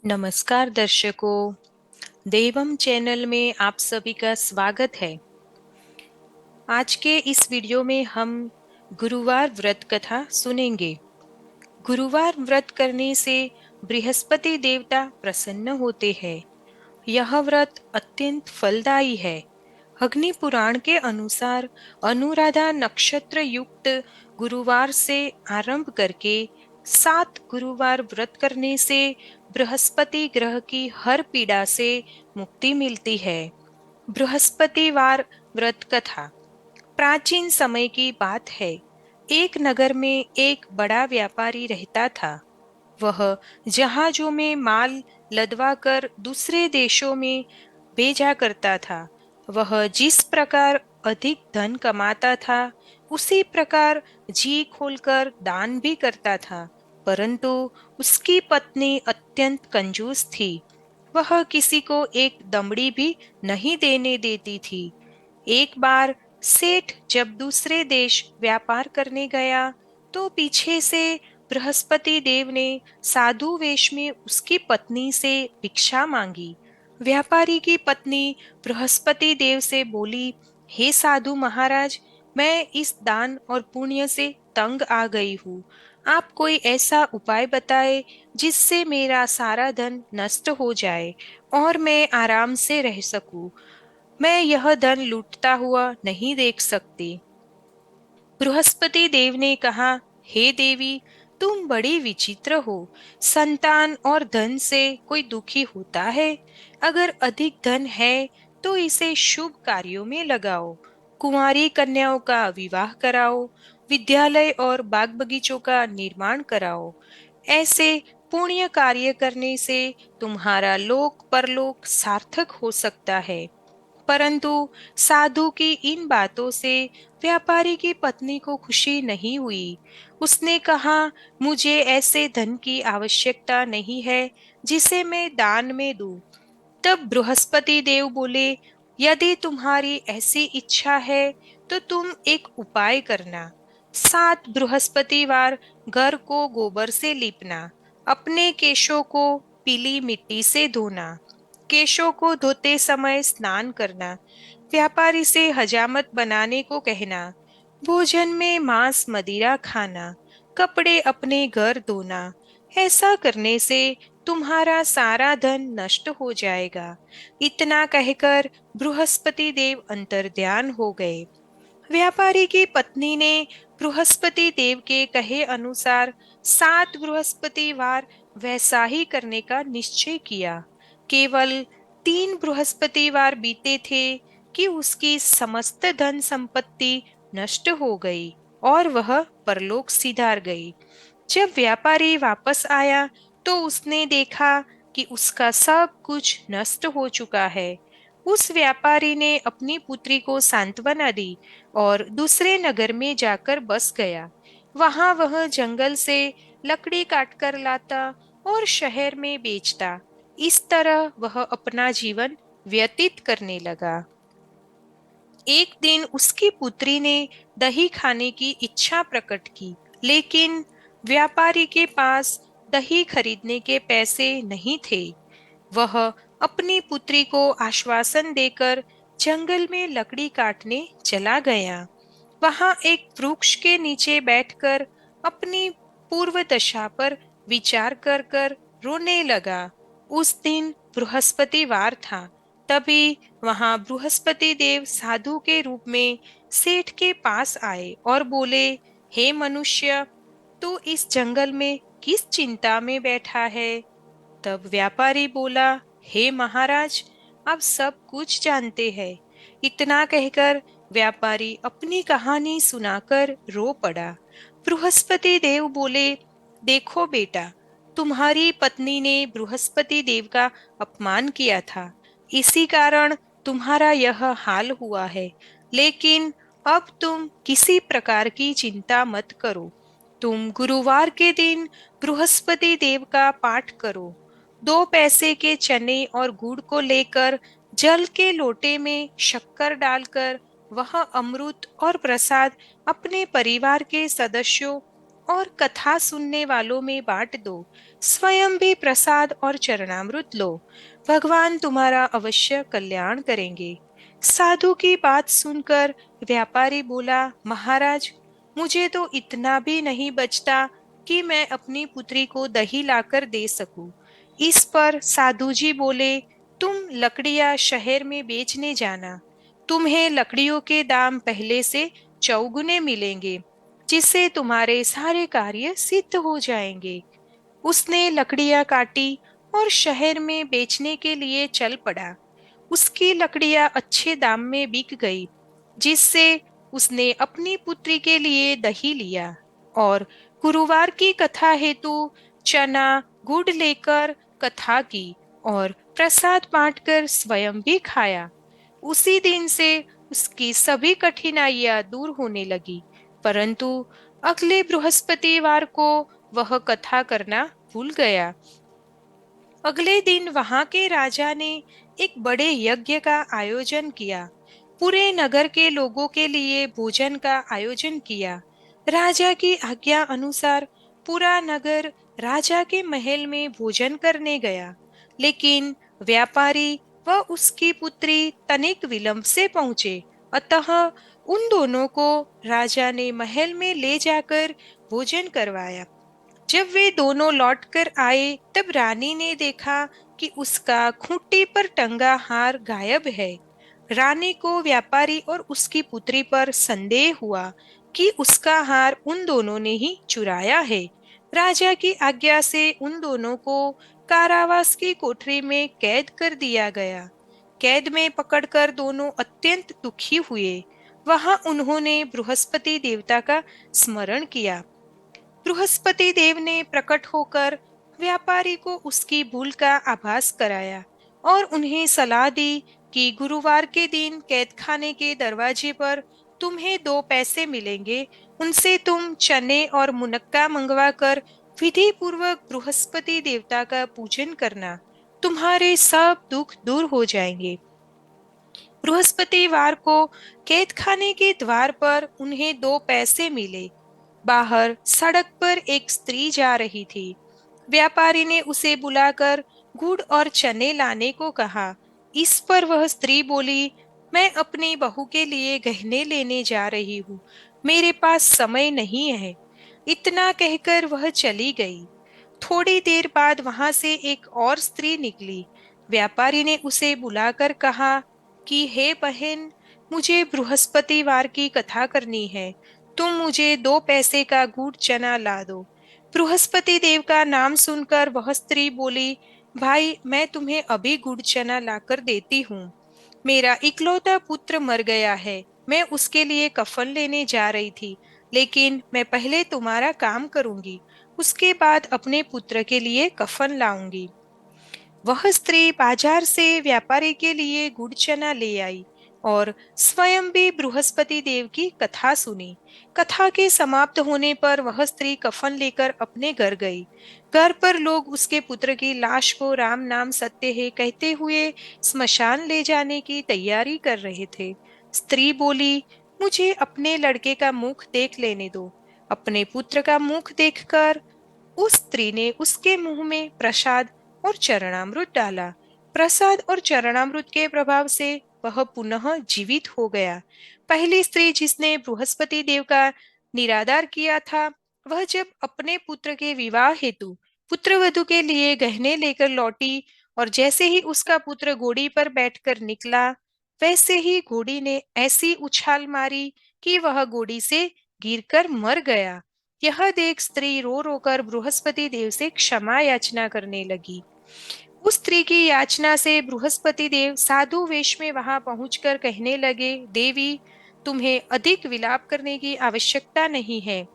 नमस्कार दर्शकों, देवम चैनल में आप सभी का स्वागत है। आज के इस वीडियो में हम गुरुवार व्रत कथा सुनेंगे। गुरुवार व्रत करने से बृहस्पति देवता प्रसन्न होते हैं। यह व्रत अत्यंत फलदायी है। अग्नि पुराण के अनुसार अनुराधा नक्षत्र युक्त गुरुवार से आरंभ करके 7 गुरुवार व्रत करने से बृहस्पति ग्रह की हर पीड़ा से मुक्ति मिलती है। बृहस्पतिवार व्रत कथा प्राचीन समय की बात है। एक नगर में एक बड़ा व्यापारी रहता था। वह जहाजों में माल लदवाकर दूसरे देशों में भेजा करता था। वह जिस प्रकार अधिक धन कमाता था, उसी प्रकार जी खोलकर दान भी करता था। परंतु उसकी पत्नी अत्यंत कंजूस थी। वह किसी को एक दमड़ी भी नहीं देने देती थी। एक बार सेठ जब दूसरे देश व्यापार करने गया, तो पीछे से बृहस्पति देव ने साधु वेश में उसकी पत्नी से भिक्षा मांगी। व्यापारी की पत्नी बृहस्पति देव से बोली, हे साधु महाराज, मैं इस दान और पुण्य से तंग आ गई हूँ। आप कोई ऐसा उपाय बताए जिससे मेरा सारा धन नष्ट हो जाए और मैं आराम से रह सकूं। मैं यह धन लूटता हुआ नहीं देख सकती। बृहस्पति देव ने कहा, हे देवी, तुम बड़ी विचित्र हो। संतान और धन से कोई दुखी होता है? अगर अधिक धन है तो इसे शुभ कार्यों में लगाओ। कुंवारी कन्याओं का विवाह कराओ, विद्यालय और बाग बगीचों का निर्माण कराओ। ऐसे पुण्य कार्य करने से तुम्हारा लोक परलोक सार्थक हो सकता है। परंतु साधु की इन बातों से व्यापारी की पत्नी को खुशी नहीं हुई। उसने कहा, मुझे ऐसे धन की आवश्यकता नहीं है जिसे मैं दान में दूं। तब बृहस्पति देव बोले, यदि तुम्हारी ऐसी इच्छा है तो तुम एक उपाय करना। 7 बृहस्पतिवार घर को गोबर से लीपना, अपने केशों को पीली मिट्टी से धोना, केशों को धोते समय स्नान करना, व्यापारी से हजामत बनाने को कहना, भोजन में मांस मदिरा खाना, कपड़े अपने घर धोना। ऐसा करने से तुम्हारा सारा धन नष्ट हो जाएगा। इतना कहकर बृहस्पति देव अंतर्ध्यान हो गए। व्यापारी की पत्नी ने बृहस्पति देव के कहे अनुसार 7 बृहस्पतिवार वैसा ही करने का निश्चय किया। केवल 3 बृहस्पतिवार बीते थे कि उसकी समस्त धन संपत्ति नष्ट हो गई और वह परलोक सिधार गई। जब व्यापारी वापस आया तो उसने देखा कि उसका सब कुछ नष्ट हो चुका है। उस व्यापारी ने अपनी पुत्री को सांत्वना दी और दूसरे नगर में जाकर बस गया। वहां वह जंगल से लकड़ी काटकर लाता और शहर में बेचता। इस तरह वह अपना जीवन व्यतीत करने लगा। एक दिन उसकी पुत्री ने दही खाने की इच्छा प्रकट की, लेकिन व्यापारी के पास दही खरीदने के पैसे नहीं थे। वह अपनी पुत्री को आश्वासन देकर जंगल में लकड़ी काटने चला गया। वहां एक वृक्ष के नीचे बैठकर अपनी पूर्व दशा पर विचार कर कर रोने लगा। उस दिन बृहस्पतिवार था। तभी वहां बृहस्पति देव साधु के रूप में सेठ के पास आए और बोले, हे मनुष्य, तू इस जंगल में किस चिंता में बैठा है? तब व्यापारी बोला, हे महाराज, आप सब कुछ जानते हैं। इतना कहकर व्यापारी अपनी कहानी सुनाकर रो पड़ा। बृहस्पति देव बोले, देखो बेटा, तुम्हारी पत्नी ने बृहस्पति देव का अपमान किया था, इसी कारण तुम्हारा यह हाल हुआ है। लेकिन अब तुम किसी प्रकार की चिंता मत करो। तुम गुरुवार के दिन बृहस्पति देव का पाठ करो। 2 पैसे के चने और गुड़ को लेकर जल के लोटे में शक्कर डालकर वह अमृत और प्रसाद अपने परिवार के सदस्यों और कथा सुनने वालों में बांट दो। स्वयं भी प्रसाद और चरणामृत लो। भगवान तुम्हारा अवश्य कल्याण करेंगे। साधु की बात सुनकर व्यापारी बोला, महाराज, मुझे तो इतना भी नहीं बचता कि मैं अपनी पुत्री को दही लाकर दे सकूं। इस पर साधु जी बोले, तुम लकड़ियां शहर में बेचने जाना। तुम्हें लकड़ियों के दाम पहले से चौगुने मिलेंगे, जिससे तुम्हारे सारे कार्य सिद्ध हो जाएंगे। उसने लकड़ियां काटी और शहर में बेचने के लिए चल पड़ा। उसकी लकड़ियां अच्छे दाम में बिक गई, जिससे उसने अपनी पुत्री के लिए दही लिया और गुरुवार की कथा हेतु चना गुड़ लेकर कथा की और प्रसाद बांटकर स्वयं भी खाया। उसी दिन से उसकी सभी कठिनाइयां दूर होने लगी, परंतु अगले बृहस्पतिवार को वह कथा करना भूल गया। अगले दिन वहां के राजा ने एक बड़े यज्ञ का आयोजन किया। पूरे नगर के लोगों के लिए भोजन का आयोजन किया। राजा की आज्ञा अनुसार पूरा नगर राजा के महल में भोजन करने गया, लेकिन व्यापारी व उसकी पुत्री तनिक विलंब से पहुंचे। अतः उन दोनों को राजा ने महल में ले जाकर भोजन करवाया। जब वे दोनों लौटकर आए, तब रानी ने देखा कि उसका खूंटी पर टंगा हार गायब है। रानी को व्यापारी और उसकी पुत्री पर संदेह हुआ कि उसका हार उन दोनों ने ही चुराया है। राजा की आज्ञा से उन दोनों को कारावास की कोठरी में कैद कर दिया गया। कैद में पकड़कर दोनों अत्यंत दुखी हुए। वहां उन्होंने बृहस्पति देवता का स्मरण किया। बृहस्पति देव ने प्रकट होकर व्यापारी को उसकी भूल का आभास कराया और उन्हें सलाह दी कि गुरुवार के दिन कैदखाने के दरवाजे पर तुम्हें 2 पैसे मिलेंगे। उनसे तुम चने और मुनक्का मंगवाकर विधि पूर्वक बृहस्पति देवता का पूजन करना। तुम्हारे सब दुख दूर हो जाएंगे। बृहस्पतिवार को कैदखाने के द्वार पर उन्हें 2 पैसे मिले। बाहर सड़क पर एक स्त्री जा रही थी। व्यापारी ने उसे बुलाकर गुड़ और चने लाने को कहा। इस पर वह स्त्री बोली, मैं अपनी बहू के लिए गहने लेने जा रही हूँ, मेरे पास समय नहीं है। इतना कहकर वह चली गई। थोड़ी देर बाद वहां से एक और स्त्री निकली। व्यापारी ने उसे बुलाकर कहा कि हे बहन, मुझे बृहस्पतिवार की कथा करनी है, तुम मुझे 2 पैसे का गुड़ चना ला दो। बृहस्पति देव का नाम सुनकर वह स्त्री बोली, भाई, मैं तुम्हें अभी गुड़ चना लाकर देती हूँ। मेरा इकलौता पुत्र मर गया है, मैं उसके लिए कफन लेने जा रही थी, लेकिन मैं पहले तुम्हारा काम करूंगी, उसके बाद अपने पुत्र के लिए कफन लाऊंगी। वह स्त्री बाजार से व्यापारी के लिए गुड़ चना ले आई और स्वयं भी बृहस्पति देव की कथा सुनी। कथा के समाप्त होने पर वह स्त्री कफन लेकर अपने घर गई। घर पर लोग उसके पुत्र की लाश को राम नाम सत्य है कहते हुए स्मशान ले जाने की तैयारी कर रहे थे। स्त्री बोली, मुझे अपने लड़के का मुख देख लेने दो। अपने पुत्र का मुख देखकर उस स्त्री ने उसके मुंह में प्रसाद और चरणामृत डाला। प्रसाद और चरणामृत के प्रभाव से वह पुनः जीवित हो गया। पहली स्त्री जिसने बृहस्पति देव का निरादर किया था, वह जब अपने पुत्र के विवाह हेतु पुत्रवधु के लिए गहने लेकर लौटी और जैसे ही उसका पुत्र घोड़ी पर बैठकर निकला, वैसे ही घोड़ी ने ऐसी उछाल मारी कि वह घोड़ी से गिरकर मर गया। यह देख स्त्री रो रोकर बृहस्पति देव से क्षमा याचना करने लगी। उस स्त्री की याचना से बृहस्पति देव साधु वेश में वहां पहुंचकर कहने लगे, देवी, तुम्हें अधिक विलाप करने की आवश्यकता नहीं है।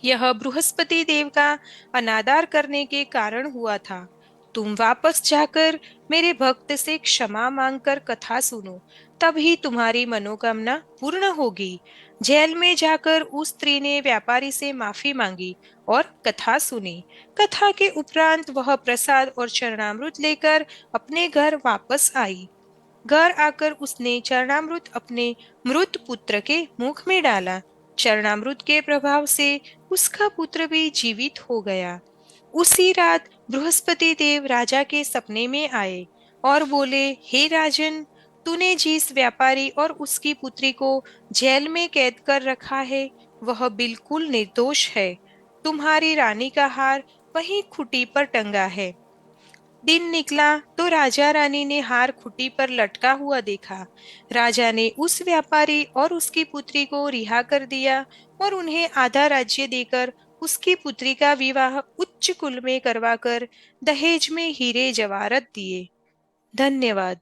यह बृहस्पति देव का अनादर करने के कारण हुआ था। तुम वापस जाकर मेरे भक्त से क्षमा मांगकर कथा सुनो, तभी तुम्हारी मनोकामना पूर्ण होगी। जेल में जाकर उस स्त्री ने व्यापारी से माफी मांगी और कथा सुनी। कथा के उपरांत वह प्रसाद और चरणामृत लेकर अपने घर वापस आई। घर आकर उसने चरणामृत अपने मृत पुत्र के मुख में डाला। चरणामृत के प्रभाव से उसका पुत्र भी जीवित हो गया। उसी रात बृहस्पति देव राजा के सपने में आए और बोले, हे राजन, तूने जिस व्यापारी और उसकी पुत्री को जेल में कैद कर रखा है, वह बिल्कुल निर्दोष है। तुम्हारी रानी का हार वहीं खूंटी पर टंगा है। दिन निकला तो राजा रानी ने हार खूंटी पर लटका हुआ देखा। राजा ने उस व्यापारी और उसकी पुत्री को रिहा कर दिया और उन्हें आधा राज्य देकर उसकी पुत्री का विवाह उच्च कुल में करवाकर दहेज में हीरे जवाहरत दिए। धन्यवाद।